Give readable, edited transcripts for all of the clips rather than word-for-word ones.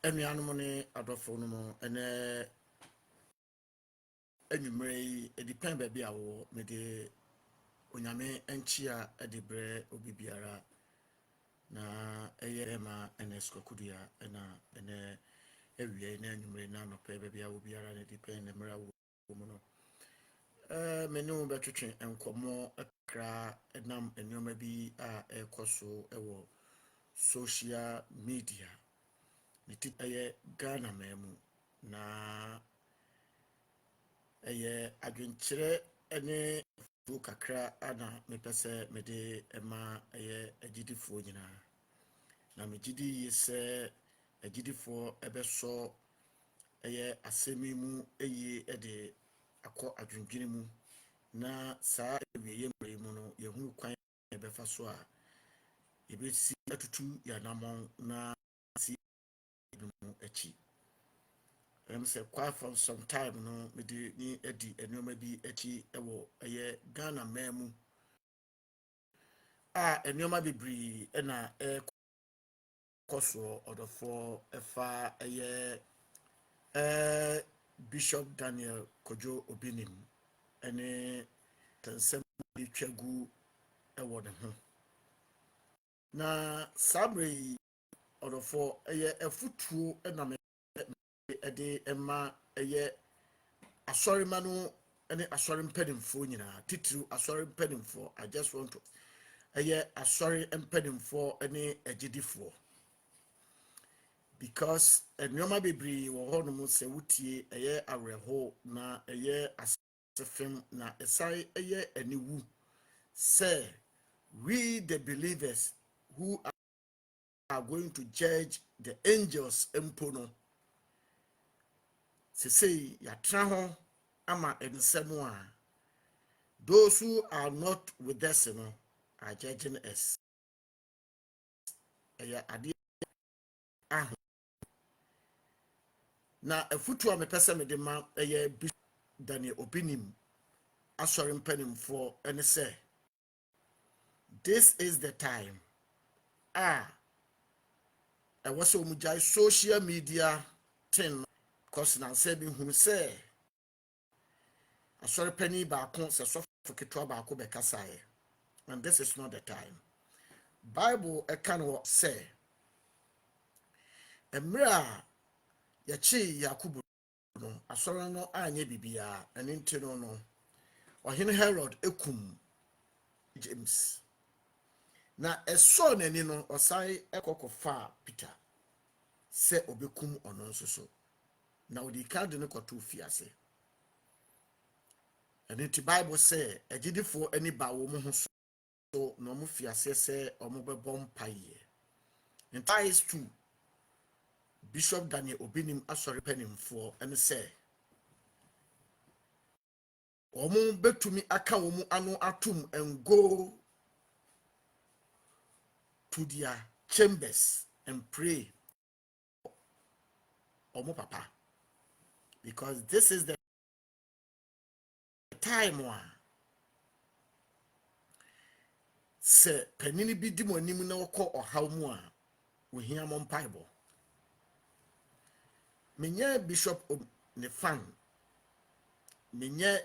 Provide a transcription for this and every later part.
Enuanom ne adɔfo no mo ene enwumere yi edipɛn baabi a wo mede onyame enchia edibre obi biara na eye ma ns kokudua na ene ewie na enwumere na anɔpɛ baabi a wo biara ne dipɛn ne mra wo mu no mene wo betwetwe enkomo akra enam enyoma bi a ekoso ewo social media niti eye Ghana memu na eye adwenkyerɛ ene fu kakra ana mepɛsɛ mede ema eye agidifo nyina na megidi yese agidifo ebeso eye asemi mu eye ede akɔ adwendwene mu na saa ewiye mre mu no yehunu kwan ebefa so a ebesi atutu yanamon na si mu echi say quite for some time no me di ni edi enoma bi echi ewo eye Ghana memu enoma bibri na koso odofo efa eye Bishop Daniel Kojo Obinim ene tensem bi twagu ewo ne ho na sabre odofo eye efutuo na me ede ema eye asori manu ene asori mpanimfo nyina titru asori mpanimfo. I just want to eye asori mpanimfo ene agidifo because enyoma bebri wo hono mu se wutie eye areho na eye asefem na esai eye aniwu say we the believers who are going to judge the angels empono say yatra ho ama ensem a those who are not with us no are judging us ade aho na afutu a mepese me de ma Bishop Daniel Obinim asori mpanimfo ene say this is the time was omujai social media thing cause na say bi hu say asori pani ba kon se so foketwa ba ko be kasaye and this is not the time. Bible can say emra yachi Yakubu no asori no anye bibia ene ntino no ohene Herod ekum James na eso nani no osai ekokofa Peter se obekum ono nso so na odi card no kwato fiase ene ti Bible say agidifo ani ba wo mu ho so no mu fiase se omo bebo mpaye and ties to Bishop Daniel Obinim asori penimfo ene say omo betumi aka wo mu ano atum and go to their chambers and pray omo papa because this is the time one se panini bi di mo anim na wokɔ ɔhaw mu a wohia mo mpaebɔ menye Bishop ne fan menye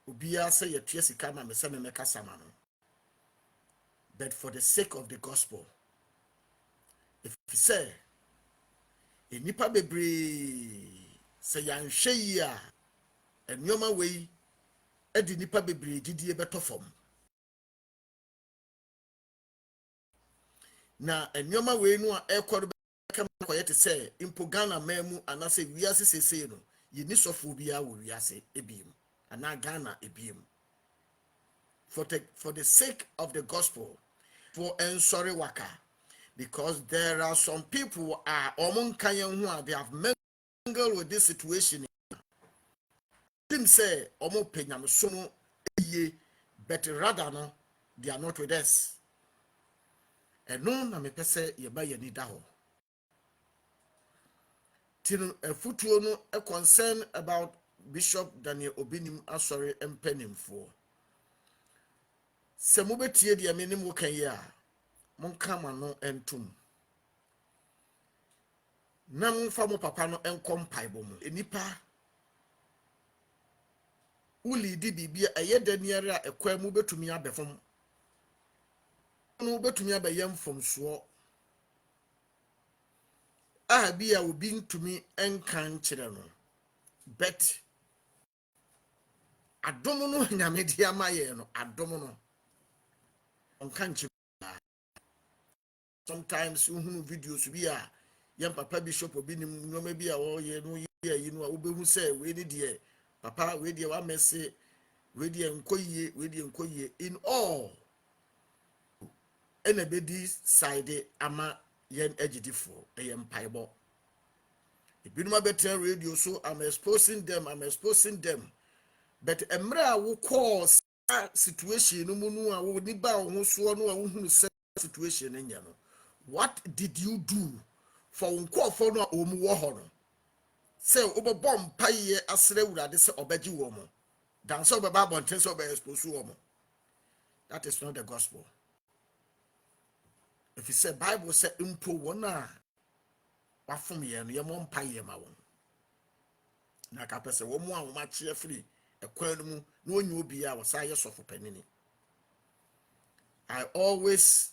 obia say yɛtua sika ma me sɛ me meka sama no but for the sake of the gospel if you say enipa bebree sɛ yanhwɛ yi a enyoma wei edi nipa bebree gidie beto fam na enyoma wei no a ekɔdo beka koye te sɛ impo Ghana memu anase wiase sese no yini sofo bia wo wiase ebiem ana Ghana ebiem for the sake of the gospel for sorry waka because there are some people omon kanyen ho they have mingled with this situation him say omo penyam so no eye but rather no they are not with us and no na me pese ye ba yani da ho tin afutuo no a concern about Bishop Daniel Obinim asori empanimfo se mo betie de me nim wo kan ye a mon kama no entum na mfa mo papa no enkom paibo mu enipa uli di bibia eye daniere a ekwa mu betumi abefom no betumi abayam fomso a bia obi ntumi enkan kire no bet adom no nyame di amaye no adom no onkan kire. Sometimes uhunu videos bi a yam papa bishop obi nim no bi a o ye no ye yi no a obehu say we ni de papa we de wa messe we de nkoyie in all ena bedi side ama yen agidifo eyem paibo ebinuma better radio, so I'm exposing them but emra wo cause situation no mu no a wo ni ba wo so no a wo hunu situation nya no. What did you do for unkofo no omu wo ho no? Say obobom paye asre wurade se obaji wo mo. Dan so obeba bonten so oba expose wo mo. That is not the gospel. If you say Bible say impo wona wafom ye no ye mo paye ma won. Na ka pese wo mo a wo ma che free ekwan no mu na onyu obi a wo sa ye sofo panini. I always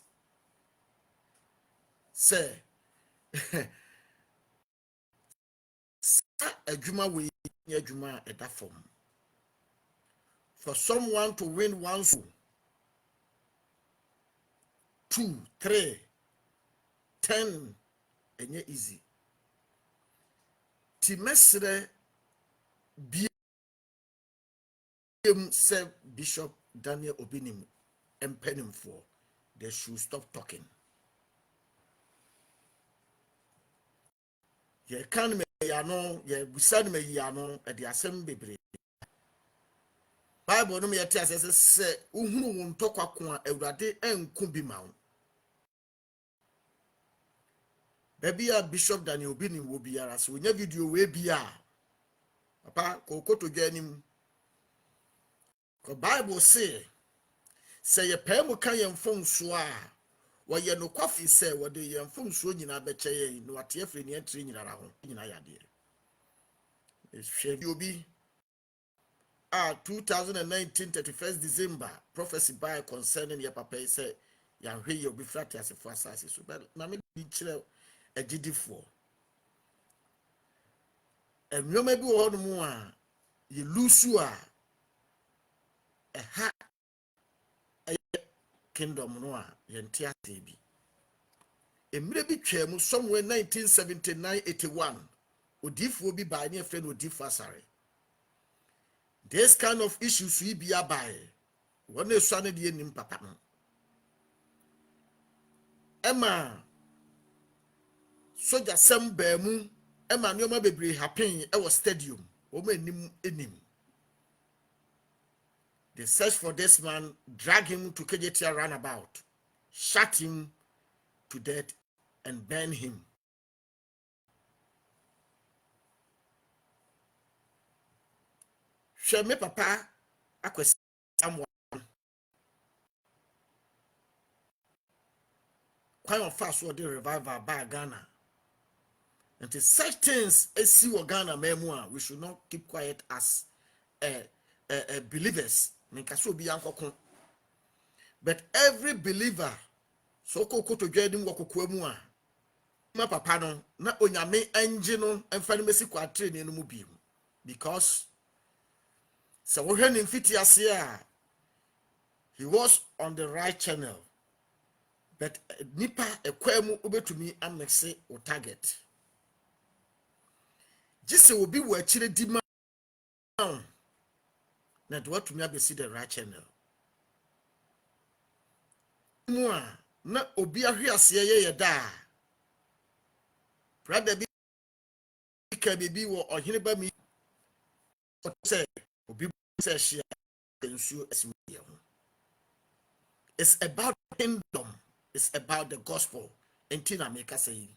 say adwuma we adwuma eda form. For someone to win one soul, 2, 3, 10, and easy. Timesre BM said Bishop Daniel Obinim and Penim for they should stop talking. Ye can me yano, ye beside me yano at the assembly. Bible no me yet say uhunu won tokwa kwa ewrade enku bi ma. Baby a Bishop Daniel Obinim will be ara so nya video we bia. Papa kokoto gyanim. The Bible say ye pay mo kan yem fon so a wo ye no kwafi say wo de yem fon so nyina be kye no ate afri ne entri nyina ra ho nyina yade. Ehwe obi 2019 31st December prophecy by concerning your papa say yan hwe ye obi flat as for asase so but na me di kire agidifo enwoma bi wo no mu a ye lusu a ha kingdom no a yente ate bi emre bi twam somewhere 1979-81 odifo bi ba ne friend odifo asare. This kind of issues we be by one is son de nim papa no Emma soja sem ba mu Emma nyoma bebre happen e was stadium o ma enim. They search for this man, drag him to KJT roundabout, shot him to death and burn him. Shall me papa akwesi someone quite on fast what the revival by Ghana. And to such things as see what Ghana memoir, we should not keep quiet as believers. But every believer, so koko to get him wakokwemu ma papa no na onyame engine no emfa no mesi kwatre ne no mu bi because so we hwe ne mfiti ase a he was on the right channel but nipa ekwemu obetumi amexe o target jise obi wo akire di ma na do watumi abesi the right channel mu a na obi ahwe ase ye da brother bi ka bibi wo ohene ba mi say obi say share ensuo asimiye ho. It's about kingdom, it's about the gospel. Entina make us say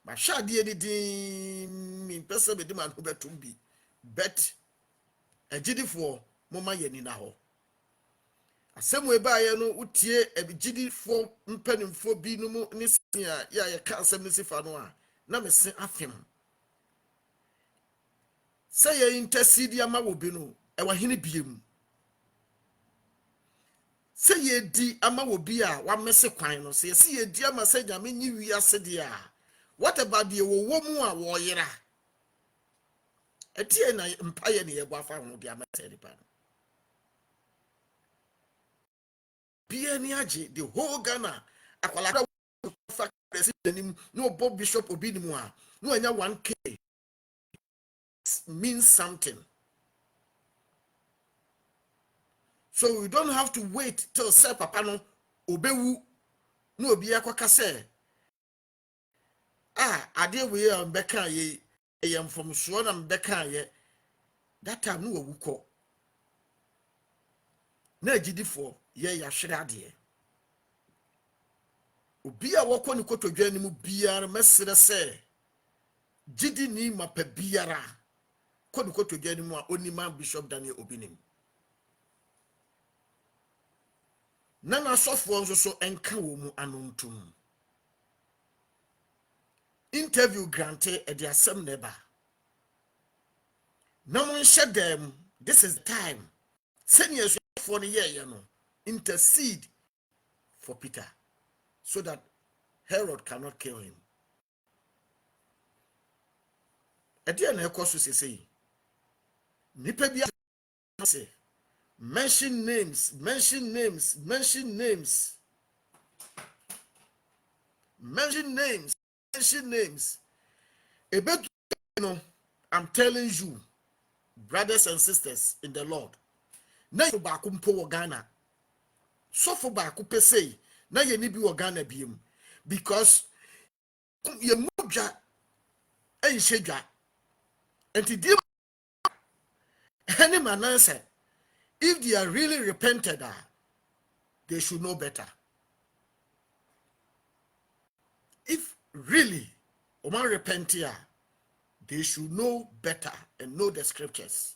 ma shade edidi mi pese be di man ho betum bi bet agidifo moma yani na ho asemu e ba ye no utie agidifo mpanimfo bi no mu ni sia ya ye ka asem ni sifa no a na me se afem say ye intercede ama wo bi no e wa hene biem say ye di ama wo bi a wa mese kwan no say ye di ama say nyame nyi wi ase de a what about the wo mu a wo yera etie na mpaye ne ye bo afa ho de ama say di pa no bia ni age the whole Ghana akwala fa president no Bob Bishop obi ni mu a no anya 1k means something. So we don't have to wait till say papa no obewu no obi akwaka say ade we am beka ye yam from so na mbeka ye that time no owu ko na agidifo ye ya hwere ade obi a wokọ ne kotodwa ni mu biara mesere say gidi ni mapa biara kọ ne kotodwa ni mu a onima Bishop Daniel Obinim na na sofo nso so enka wo mu anontum interview granted at the asem neba na mon shedem this is the time senior for the year no intercede for Peter so that Herod cannot kill him at the end of course say nipa bia say mention names ebet no I'm telling you brothers and sisters in the Lord na yo ba ko mpo wo Ghana so for ba ko pese na ye ni bi wo Ghana biem because ye mudwa en shedwa enti di any man answer if they are really repented they should know better if really oman repent here they should know better and know the scriptures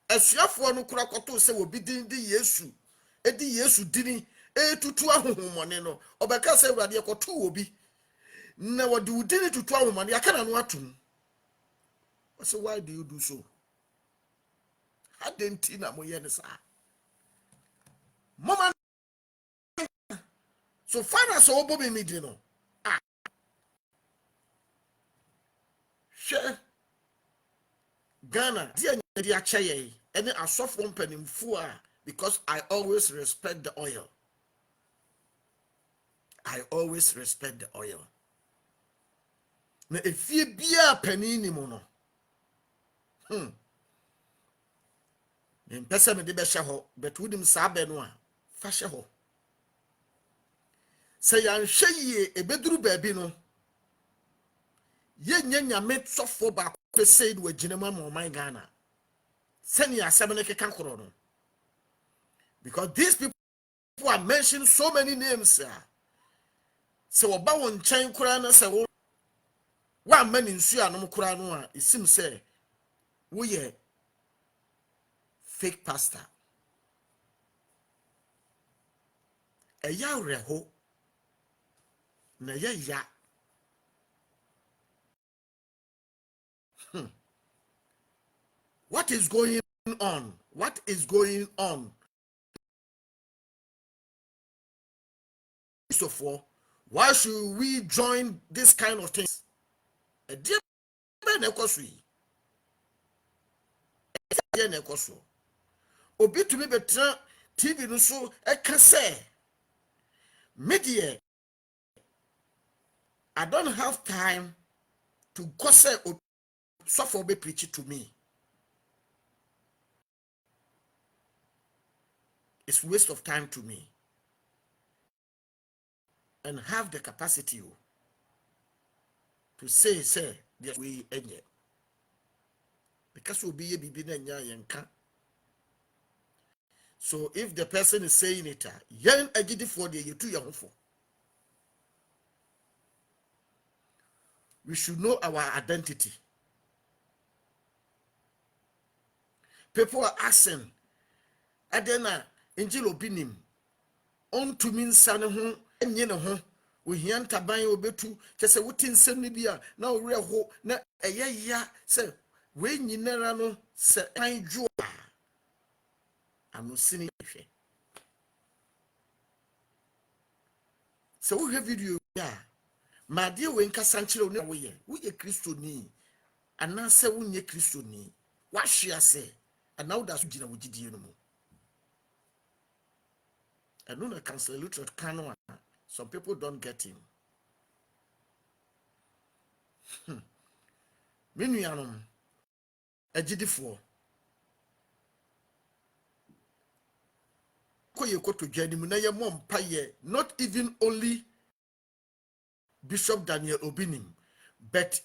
asuafo no kura koto se obi din di Yesu edi Yesu dini etutu ahohomone no obeka se urade ekoto obi na wodi udini tutu ahomone akana no atum so why do you do so hadenti na moye ne sa mama so far as obo me di no hwe Ghana di achaye any asofo mpanimfu a because I always respect the oil. Na efie bia pani ni mo no mpese me de be hye ho but wudim sa be no a fa hye ho se yan hwe yie ebeduru baabi no ye nya nyame sofo ba pese do agina ma man Ghana sani asem ne keka koro no because these people are mentioning so many names se wo ba won chan kura na se wo wa mani nsu anom kura no a isim se wo ye fake pastor eya reho na ya what is going on so for why should we join this kind of things e dey na ekoso yi e na ekoso obi tumi betra TV no so e ka say media I don't have time to go say suffer be preach it to me. It's waste of time to me. And have the capacity to say this way enye. Because we'll be a bibi na yanka. So if the person is saying it, yen agidi for the you too young for. We should know our identity. People are asking, Adena, Angel Obinim, on to mean son who, and you know, Ohian taban obetu kese wote nsem ne bia na owre ho na eye ya se we nyinara no se an dwo ano sini hwe se wo hwe video ya ma de we nkasa nkyere ne wo ye Kristo ni ana se wo nye Kristo ni wa hwe ase ana wo da so gina wo gidie no mu eno na cancel literate canon. Some people don't get him. Menuanom agidifo koye koto dwanim na ye mompaye, not even only Bishop Daniel Obinim, but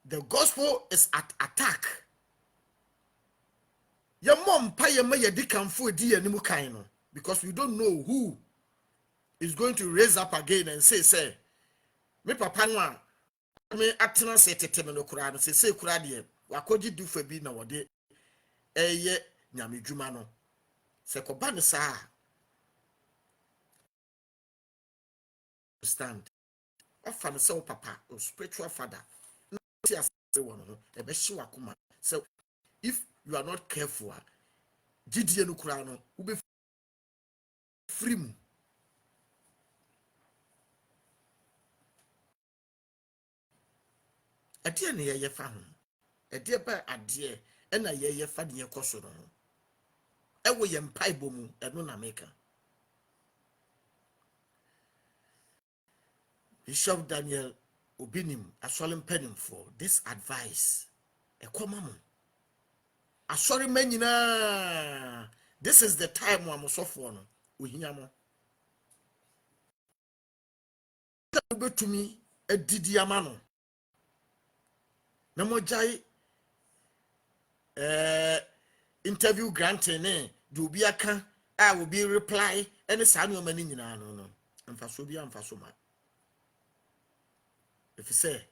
the gospel is at attack. Ye mompaye ma ye dikamfo di animu kan no, because we don't know who is going to raise up again and say me papa no a me atena se teteme no kura no se kura de wakogi dufa bi na wode eye nyamedwuma no se koba ne sa stand afa no se papa o spiritual father na ti ase won no e be hye wakoma. So if you are not careful, gidie no kura no wo be free mu. Ade ne ye fa ho ade ba ade e na ye fa de yekoso no e wo ye mpaibo mu eno na meka. Bishop Daniel Obinim asole mpenim for this advice e koma mo asore manyina. This is the time wa mosofo no ohia mo betumi adidi ama no na mojai interview granting ne do bi aka a will be reply any sa no mani nyina no amfaso bi amfaso ma. If you say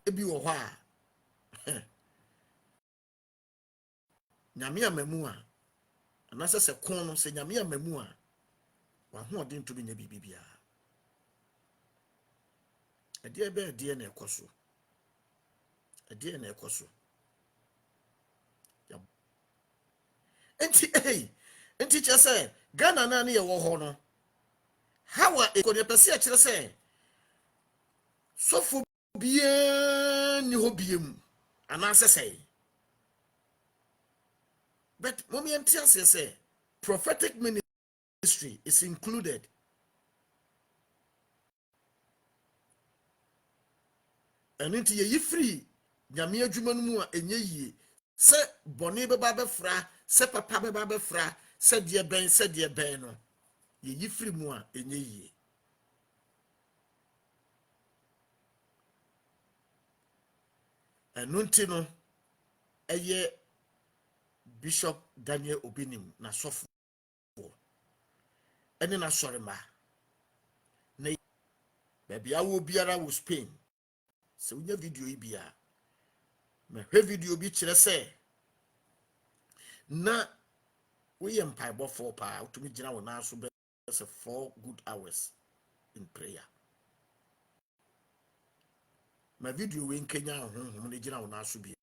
ebi wo ho a nyame amamu a anase se kon no se nyame amamu a wa ho odin to bi nya bibia ade ebe ade na ekoso ade na ekoso ya enti che se Ghana na ne ye wo ho no hawa ekonia pese a kire se sofo bia ni ho biem anase sei. But moment say prophetic ministry is included. And into ye free nyame adwuma no mu a enye yie se bone beba befra se papa beba befra se de ben no ye free mu a enye yie. And unti no eye Bishop Daniel Obinim na sofo ene na sorema na baby awo biara wo Spain se unya video yi bia me hwe video bi kire se na we yem paibo for pa utumi gina wo na so be 4 good hours in prayer. My video we nkenya honhom ne gina wo na so bi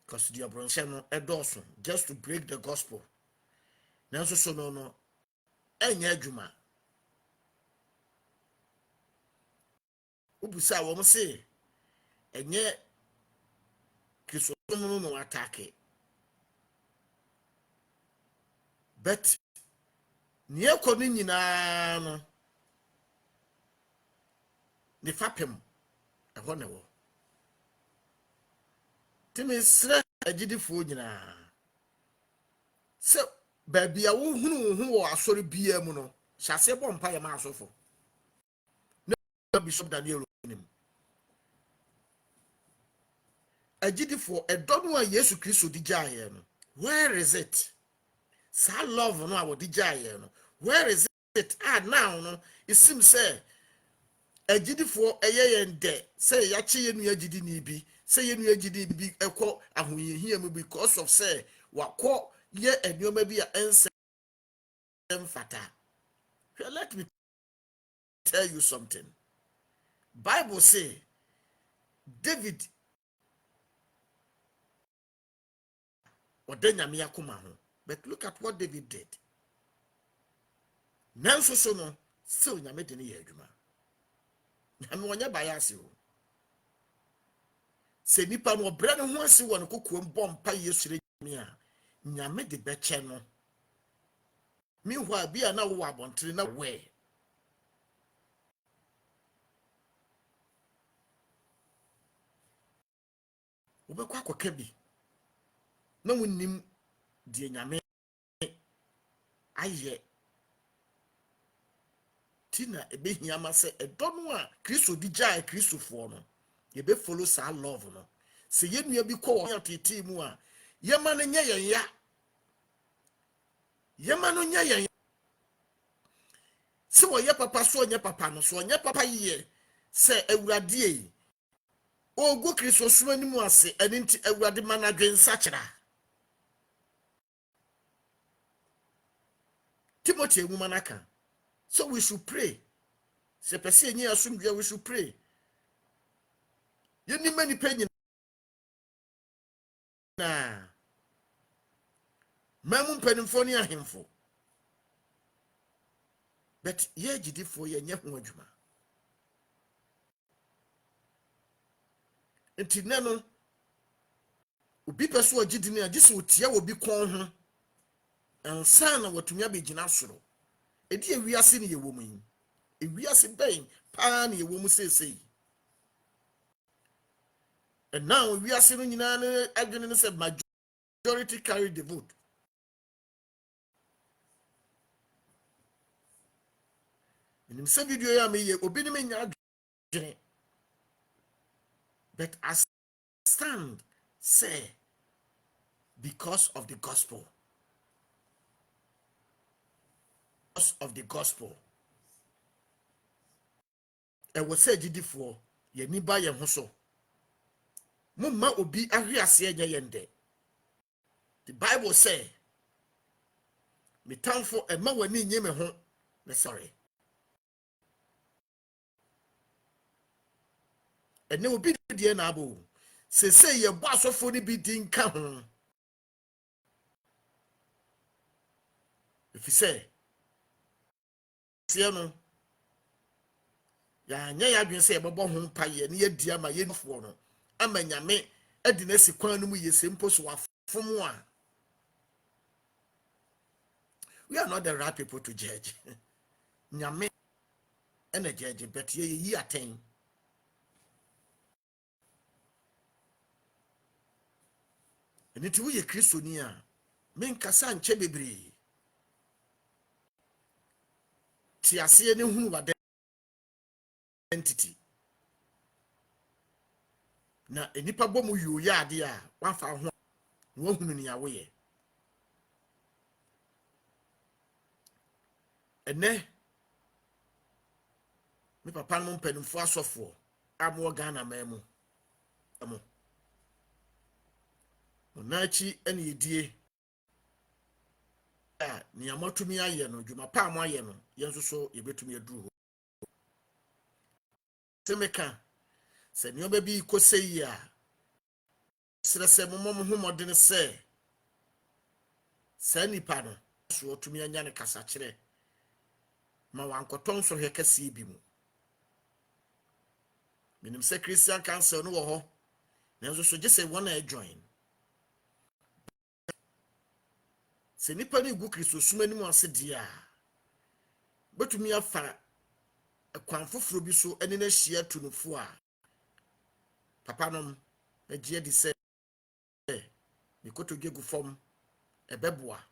because the abronche edoso just to break the gospel. Nanso so no enya adwuma. Ubusa wo mo se enye Kristo no attack. But niye koni nyina no ne fapem eho ne wo timi sre agidifo nyina se baby a wo hunu ho wo asori bia mu no hyase bo mpa ye ma asofo na Bishop Daniel Obinim agidifo edono a Yesu Kristo di jaye no, where is it? Sa love no a wo di jaye no, where is it? Now no it seems say agidifo eyeyende say ya chi yenu agidi ni bi say yenu agidi bi ekọ ahoyehia mu because of say wakọ ye enioma bi a ensem fata. Let me tell you something. Bible say David odenya akoma ho. But look at what David did. Nanso so no still nyame de ne ye adwuma. Nyame wonya bias o. Se nipa no obra ne ho ase won kokoam bompa Yesu nyame a nyame de beche no. Meanwhile bia na wo abontre na we. Wobekwa akoka bi. Na wonnim de nyame aye tina ebehia ma se edo no a Kristo di jaa Kristofo no ye be follow sa love no se ye nua bi ko wo tete mu a ye ma no nye yen ya ye ma no nye yen se wo ye papa so nye papa no so nye papa ye se awurade yi ogu Kristo so animu ase eni nti awurade manadwen sachira Timothy emu manaka. So we should pray. Se pese enyi asumdwe we should pray. Ye ni mani penyi na mamu mpanimfo ne ahemfo. But ye gidifo ye nye ho adwuma. Enti neno obi peso agidi ne agise otia obi kon ho. Ansa na watumi abegina soro. Edi ewiase ne ye wo mu yi. Ewiase ben pa ne ye wo mu sesei. And now we are seeing in an argument said majority carry the vote. In the same video, I may obey but I stand say because of the gospel. Because of the gospel. I was said for ye ni ba ye hoso. Mumma obi ahwiase nya yende. The Bible say me tamfo e ma wani nye me ho. Sorry. And ne obi die na abo. Se ye bo asofo ni bi din ka ho. If you say no ya nya ya dwen se ye bobo ho paye ne ye dia ma ye nfo no ama nyame edi na si kwan no mu ye sempo so wafom a we are not the right people to judge. Nyame and a judge but ye yi aten eni ti wo ye kristoni a men kasa nche bebre ti ase ne hunu wa identity na enipa bomu yo ya ade a wafa ho na wahunu ni yawo ye ene me papa no mpanimfo asofo amo Ghana mamu amo onachi ene yedie a ni amatumi aye no dwuma pa amo aye no yenso so yebetumi aduru ho semeka se ni oba bi koseyi a srese momom homodene se nipa no so otumi anya ne kasa kire ma wankoton so hekase bi mu minim se Christian Council no wo ho nanso so je se wona e join se nipa ne gu Kristo sumani mu ase dia betumi afa kwan foforo bi so ene na hia tunufo a papa nom egie di se ni kotodwe gu fom ebeboa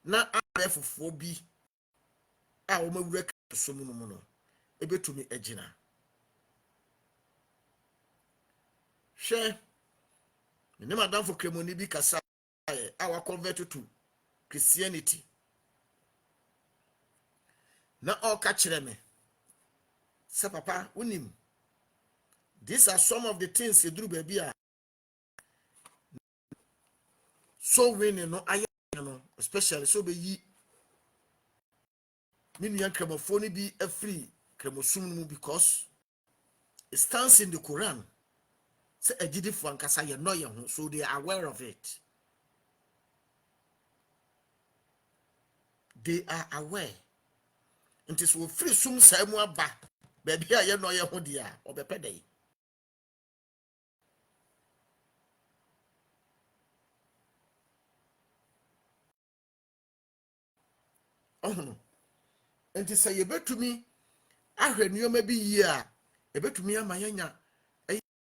na afofo bi a wo mawura Kristo mu no no ebetumi agina hwe ne madam for kremoni bi kasa a wa convert to Christianity na all catch me say papa unim these are some of the things you do baby a so winning no aye no, especially so be yi ninu kremofo ni bi afri kremosum no, because it stands in the Quran. Say agidifo ankasa ye no ye ho, so they are aware of it. They are aware. It is with free sum sa mu aba. Baby a ye no ye ho dia, obepedai. Oh no. Enti say ye betumi ahwe nneoma bi yi a, ye betumi amayanya.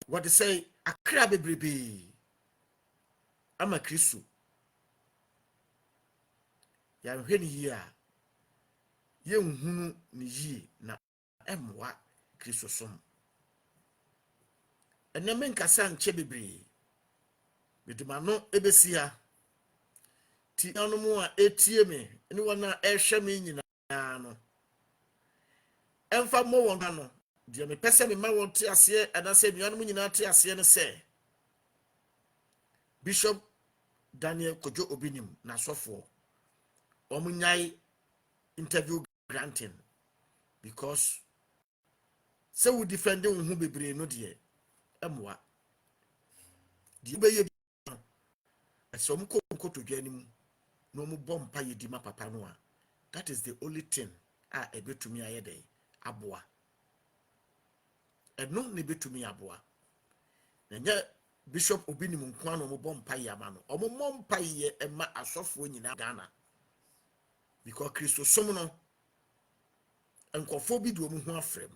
What they say akra bebrebe. Ama Kristo. Ya hwe ni yi a, ye nhunu ni yi na emwa Kristo som. Ene men kasa nche bebree. Meduma no ebesia. Ti anu mu a etie me, ni wana ehwe me nyina no. Emfa mo won no. Die me pese me ma won te ase anase nuanu mu nyina te ase ne se. Bishop Daniel Kojo Obinim na sofo. Omunyai interview granting because se we defend wo bebre no de emwa. Die be ye so mko to dwanim no mu bompa yedi ma papa no a. That is the only thing a ebetumi ayede aboa. Eno ne betumi aboa. Nanya Bishop Obinim nkwa no mo bompa yama no. Omo mompa ye ema asofo nyina Ghana. Because Christo som no enkofo bi do mu ho afrem.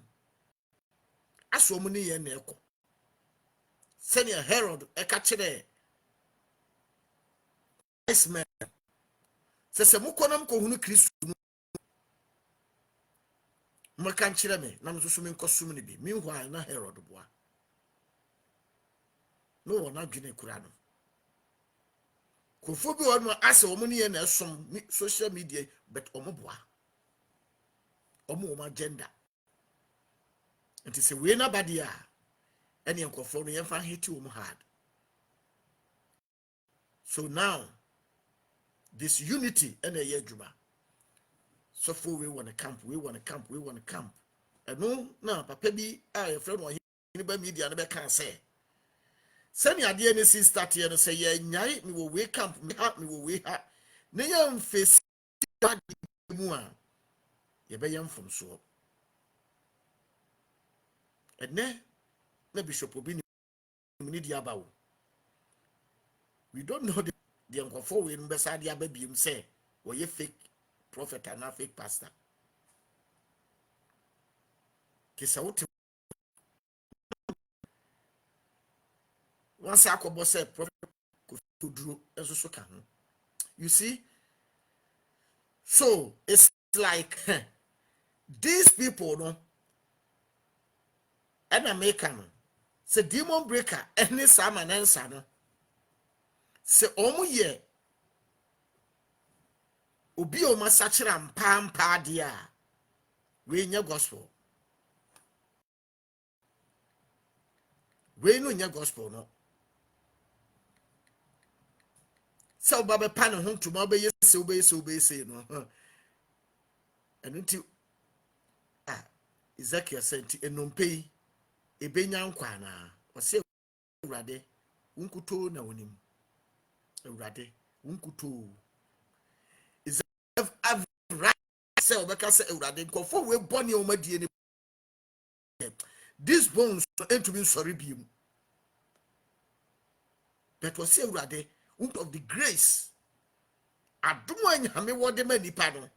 Aso mu ne ye na eko. Senior Herod eka kire Ismail. Se mukonam ko hunu Kristo no maka kire me na nso so me nkosum ne bi. Meanwhile na Herod boa. No wona dwene kura no. Kofo bi won ase omo ne ye na esom social media but omo boa. Omo agenda. Nti se we na bade a ene nkofo no yemfa hiti omo hard. So now this unity ene ye adwuma. So for we want to camp, we want to camp, we want to camp. And no, na papa bi a friend wa hini ba media na be kan say. Send your DNA start here and say, yeah, nyai, me will wake up, me will wake up. Nayam face that mua. Ye be yam from so. And ne Bishop Obini need yabaw. We don't know the uncle for we in beside ya baby him say, or ye fake prophet and not fake pastor. Kisa what once I could say prophet could drew as so can. You see? So it's like these people, no, and American, say demon breaker, any salmon and son, say omu ye, ubi o masachiram pam padia, we in your gospel. We know in your gospel, no. So Baba Pan home to Mobile, yes, so say, no. And until Ezekiel sent a non pay a benyan quana, or say, Rade, unkuto na unim. Rade, unkuto. Is I've right, say, because Rade, go for we bonny on my DNA. These bones ain't to be sorry beam. But was say, Rade, of the grace. I don't want to what the many pardon.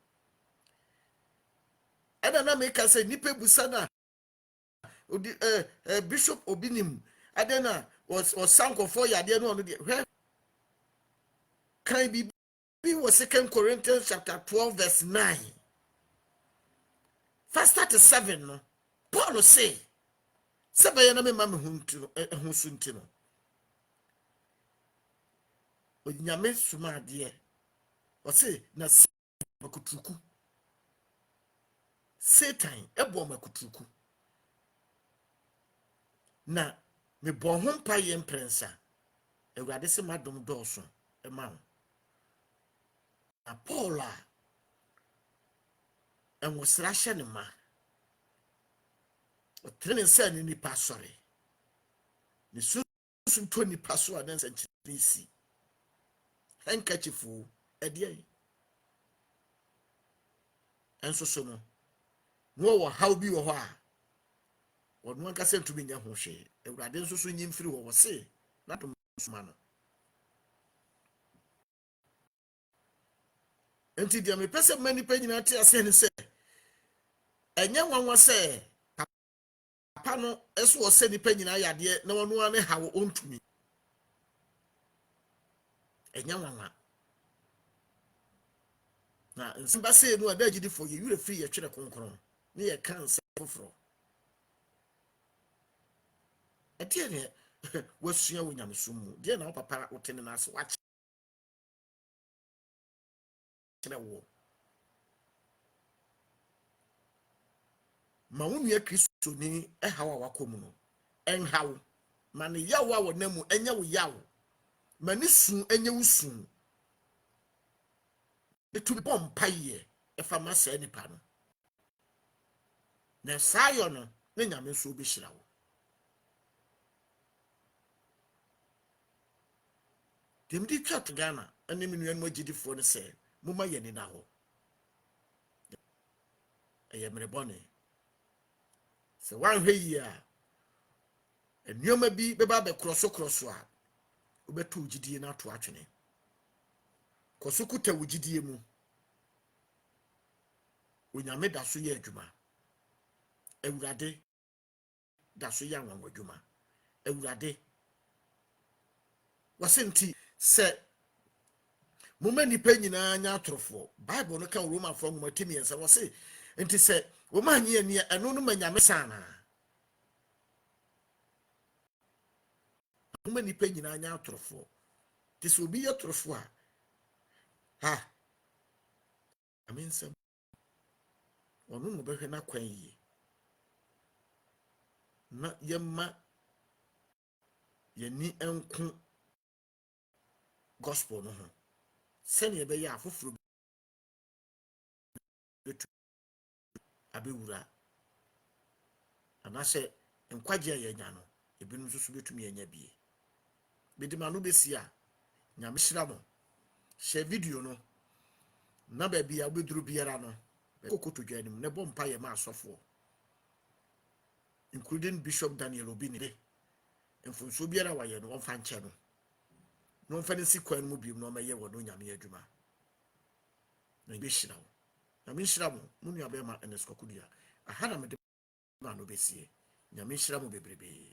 And then I make us say, Nipe Busana. Bishop Obinim adena was sank for ya there no where can be was 2 Corinthians chapter 12 verse 9 verse 37 no Paul say sebe na me mam hu sunti no onyame suma de o say na makutuku Satan ebo makutuku na me bon ho mpa ye mprensa Ewurade se madom dɔɔso ema na Paul a enwosra hye ne ma o trene se ne nipa sori ne susu to nipa so a nansa nchirisi handkerchief ede enso so no wo haw bi wo ho a wonu anka se ntumi nya ho hwe ewurade nso so nyimfiri wo se na to suma no enti dia me pese mani pa nyina te ase ne se enye nwanwa se papa no eso wo se nipa nyina yade na wonu ane hawo ontumi enye nwanwa na nsimba se no adagidi fo ye yure free ye twere konkron ne ye kan se foforo etie ne wasua wo nyamesum mu de na wo papa wotene na ase wa kyere wo ma wonua kristo ni hawa wakomu no enhaw ma ne yawo a wonamu enya wo yawo ma ne su enya wo su etu bompaye efa ma sa nipa no na sayo no ne nyame so be hira wo demdi twat Ghana ene menua no agidifo ne se muma ye ni na ho eye mrebone se wan hwe yi a enuoma bi beba be kroso a obetu gidie na to atwene koso kuta wugidie mu onyame da so ye adwuma ewurade da so ye anwanwa adwuma ewurade wasenti se moma nipa nyina nya atorofo bible no ka Roma fo ngoma temiensa wase enti se wo ma nye ani eno no manyame sana moma nipa nyina nya atorofo ti se obi ye atorofo a ha amensa onu no behwe na kwan yi na yemma yani enku gospel no ho sene be ya afoforo betu abewura anase nkwaje ya nya no ebinum susu betumi anya bie bedima no besia nyame hyira mo share video no na ba bia obeduru biara no kokoto dwanim ne bompa ye ma asofo including Bishop Daniel Obinire enfunso biara wa ye no wonfa nche no no mfa ne sikwan mu biem no maye wo no nyame adwuma na be hyira wo nyame hyira mo munu abema eneskokudia aha na me de ma no besie nyame hyira mo bebrebe